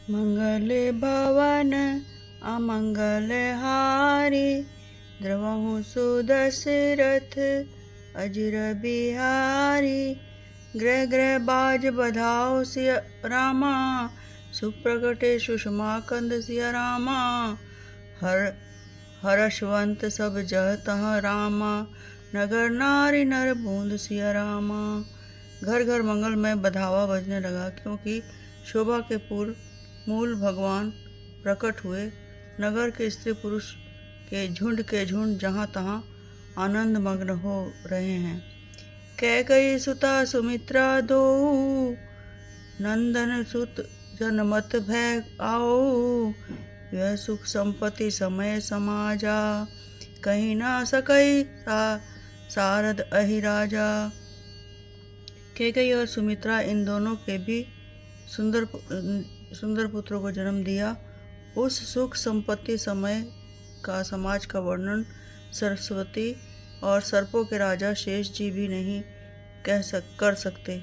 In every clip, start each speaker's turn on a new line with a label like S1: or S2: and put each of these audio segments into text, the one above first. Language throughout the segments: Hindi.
S1: मंगल भवन अमंगल हारी, द्रवहु सुदशरथ अजिर बिहारी। ग्रह ग्रह बाज बधाओ सिया रामा, सुप्रगटे सुषमा कंद सिया रामा। हर्षवंत सब जह तह रामा, नगर नारी नर बूंद सिया रामा। घर घर मंगल में बधावा बजने लगा, क्योंकि शोभा के मूल भगवान प्रकट हुए। नगर के स्त्री पुरुष के झुंड जहाँ तहाँ आनंद मग्न हो रहे हैं। कैकेयी सुता सुमित्रा दो, नंदन सुत जनमत भय आओ। यह सुख संपत्ति समय समाजा, कहीं ना सकई सारद अहि राजा। कैकेयी और सुमित्रा इन दोनों के भी सुंदर पुत्रों को जन्म दिया। उस सुख संपत्ति समय का समाज का वर्णन सरस्वती और सर्पों के राजा शेष जी भी नहीं कर सकते।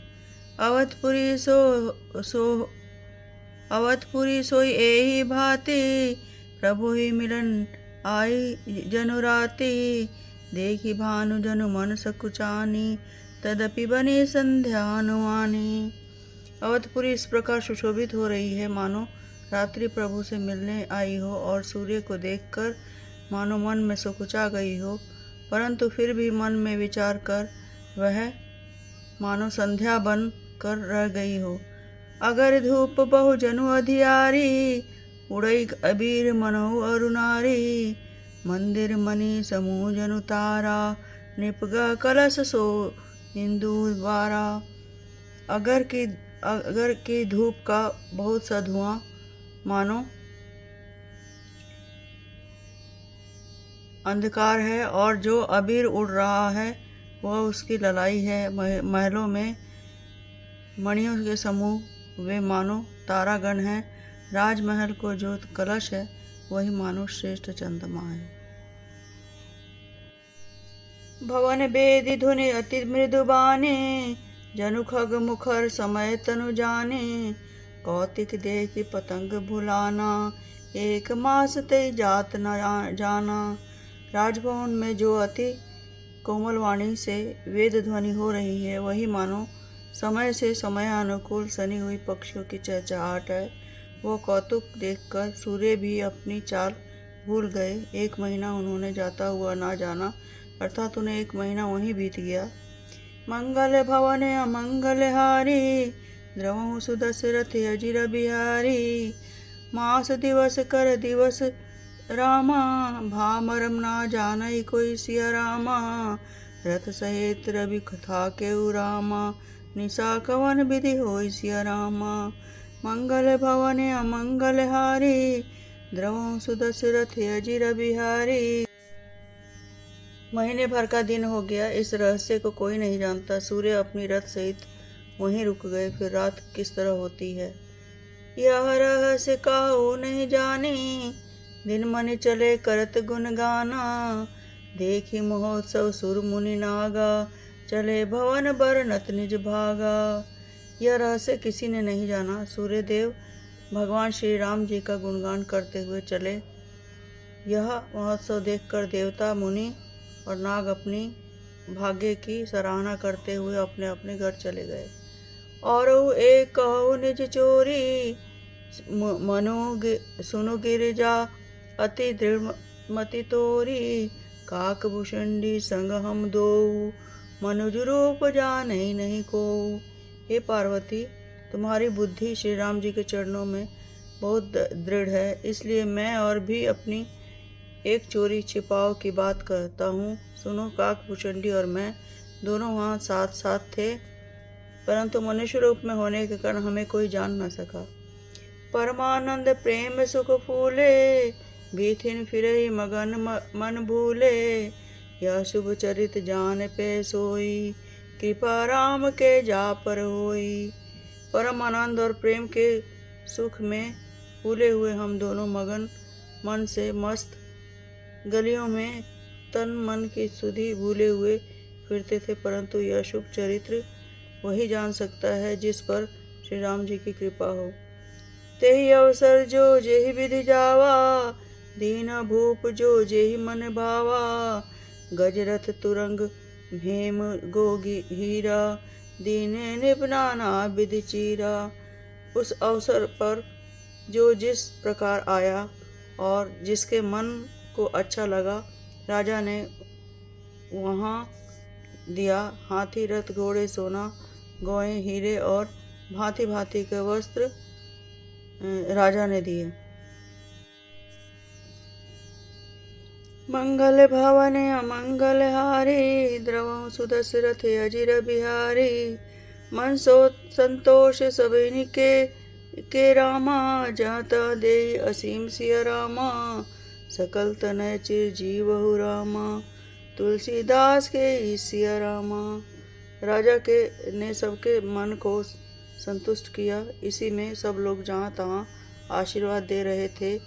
S1: अवधपुरी सोई एहि भांति, प्रभु ही मिलन आई जनुराति। देखी भानु जनु मन सकुचानी, तदपि बनी संध्या अनुमानी। अवधपुरी इस प्रकार सुशोभित हो रही है मानो रात्रि प्रभु से मिलने आई हो, और सूर्य को देखकर मानो मन में सकुचा गई हो, परंतु फिर भी मन में विचार कर वह मानो संध्या बन कर रह गई हो। अगर धूप बहु जनु अधियारी, उड़ई अबीर मनहु अरुनारी। मंदिर मणि समूह जनु तारा, निपगा कलश सो हिंदू द्वारा। अगर की धूप का बहुत सा धुआं मानो अंधकार है, और जो अबीर उड़ रहा है वह उसकी ललाई है। महलों में मणियों के समूह वे मानो तारागण हैं। राजमहल को जो कलश है वही मानो श्रेष्ठ चंद्रमा है। भवन बेदी धुनि अति मृदुबाने, जनु खग मुखर समय तनु जाने। कौतिक देखि पतंग भुलाना, एक मास ते जात न जाना। राजभवन में जो अति कोमल वाणी से वेद ध्वनि हो रही है, वही मानो समय से समय अनुकूल सनी हुई पक्षियों की चहचहाट है। वो कौतुक देखकर सूर्य भी अपनी चाल भूल गए। 1 महीना उन्होंने जाता हुआ ना जाना, अर्थात उन्हें 1 महीना वहीं बीत गया। मंगल भवन अमंगल हारी, द्रवहु सुदशरथ अजिर बिहारी। मास दिवस कर दिवस रामा, भामरम ना जानई कोई सिया रामा। रथ सहित रवि कथा केउ रामा, निशा कवन विधि होई सिया रामा। मंगल भवन अमंगल हारी, द्रवहु सुदशरथ अजिर बिहारी। महीने भर का दिन हो गया, इस रहस्य को कोई नहीं जानता। सूर्य अपनी रथ सहित वहीं रुक गए। फिर रात किस तरह होती है यह रहस्य काहू नहीं जानी। दिन मनि चले करत गुण गाना, देखी महोत्सव सुर मुनि नागा। चले भवन बरनत निज भागा। यह रहस्य किसी ने नहीं जाना। सूर्य देव भगवान श्री राम जी का गुणगान करते हुए चले। यह महोत्सव देखकर देवता मुनि और नाग अपनी भाग्य की सराहना करते हुए अपने अपने घर चले गए। और एक कहु निज चोरी, सुनु गिरिजा अति दृढ़ मति तोरी। काक भुषंडी संग हम दो, मनुज रूप जानहि नहीं को। हे पार्वती, तुम्हारी बुद्धि श्री राम जी के चरणों में बहुत दृढ़ है, इसलिए मैं और भी अपनी एक चोरी छिपाव की बात कहता हूँ। सुनो, काकभूषणी और मैं दोनों वहाँ साथ साथ थे, परंतु मनुष्य रूप में होने के कारण हमें कोई जान न सका। परमानंद प्रेम सुख फूले, बीथिन फिरई मगन मन भूले। यह शुभ चरित जान पे सोई, कृपा राम के जा पर होई। परम आनंद और प्रेम के सुख में फूले हुए हम दोनों मगन मन से मस्त गलियों में तन मन की सुधि भूले हुए फिरते थे, परंतु यह शुभ चरित्र वही जान सकता है जिस पर श्री राम जी की कृपा हो। तेहि अवसर जो जेहि विधि जावा, दीन भूप जो जेहि मन भावा। गजरथ तुरंग भेम गोगी हीरा, दीने निपनाना विधि चीरा। उस अवसर पर जो जिस प्रकार आया और जिसके मन को अच्छा लगा, राजा ने वहाँ दिया। हाथी रथ घोड़े सोना गौएं हीरे और भांति भांति के वस्त्र राजा ने दिए। मंगल भवने अमंगल हारी, द्रवहु सुदशरथ अजिर बिहारी। मन सो संतोष सभिनि के रामा, जाता दे असीम सिया रामा। सकल तनय चिर जीवहु रामा, तुलसीदास के सिया रामा। राजा के ने सबके मन को संतुष्ट किया। इसी में सब लोग जहाँ तहाँ आशीर्वाद दे रहे थे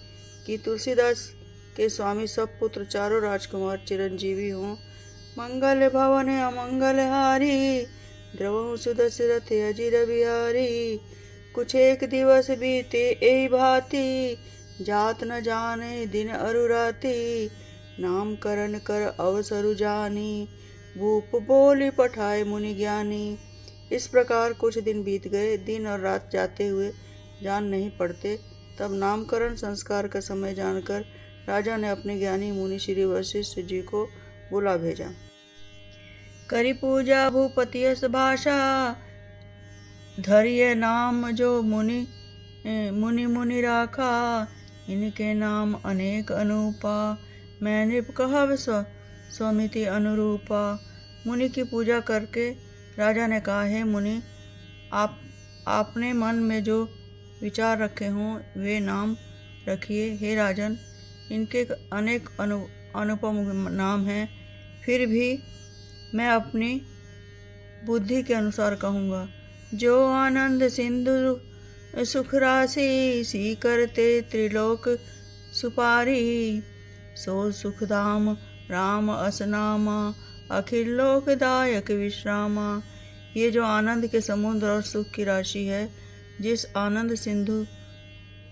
S1: कि तुलसीदास के स्वामी सब पुत्र चारों राजकुमार चिरंजीवी हों। मंगल भवन अमंगल हारी, द्रवहु सुदशरथ अजिर बिहारी। कुछ एक दिवस बीते एहि भांति, जात न जाने दिन अरु राति। नाम करण कर अवसरु जानी, भूप बोली पठाए मुनि ज्ञानी। इस प्रकार कुछ दिन बीत गए। दिन और रात जाते हुए जान नहीं पड़ते। तब नामकरण संस्कार का समय जानकर राजा ने अपने ज्ञानी मुनि श्री वशिष्ठ जी को बुला भेजा। करी पूजा भूपति यस भाषा, धरिय नाम जो मुनि मुनि राखा। इनके नाम अनेक अनूपा, मैं नृप कहब स्वमिति अनुरूपा। मुनि की पूजा करके राजा ने कहा, हे मुनि, आपने मन में जो विचार रखे हों वे नाम रखिए। हे राजन, इनके अनेक अनुपम नाम हैं, फिर भी मैं अपनी बुद्धि के अनुसार कहूँगा। जो आनंद सिंधु सुख राशि, सी करते त्रिलोक सुपारी। सो सुखधाम राम असनामा, अखिल लोकदायक विश्रामा। ये जो आनंद के समुद्र और सुख की राशि है, जिस आनंद सिंधु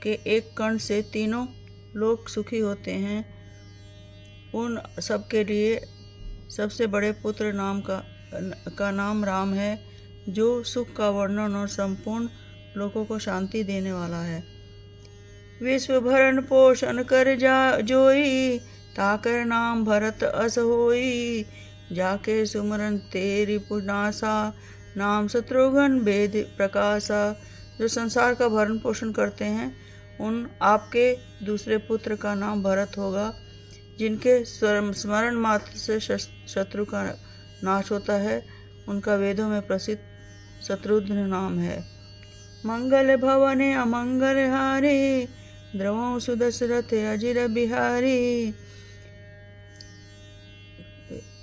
S1: के एक कण से तीनों लोग सुखी होते हैं, उन सबके लिए सबसे बड़े पुत्र का नाम राम है, जो सुख का वर्णन और संपूर्ण लोगों को शांति देने वाला है। विश्व भरण पोषण कर जोई, ताकर नाम भरत अस होई। जाके सुमरन तेरी पुनासा, नाम शत्रुघ्न वेद प्रकाशा। जो संसार का भरण पोषण करते हैं, उन आपके दूसरे पुत्र का नाम भरत होगा, जिनके स्मरण मात्र से शत्रु का नाश होता है। उनका वेदों में प्रसिद्ध शत्रुघ्न नाम है। मंगल भवने अमंगल हारी, द्रवहु सुदशरथ अजिर बिहारी।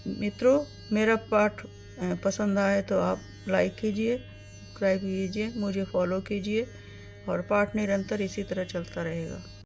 S1: मित्रों, मेरा पाठ पसंद आए तो आप लाइक कीजिए, सब्सक्राइब कीजिए, मुझे फॉलो कीजिए और पाठ निरंतर इसी तरह चलता रहेगा।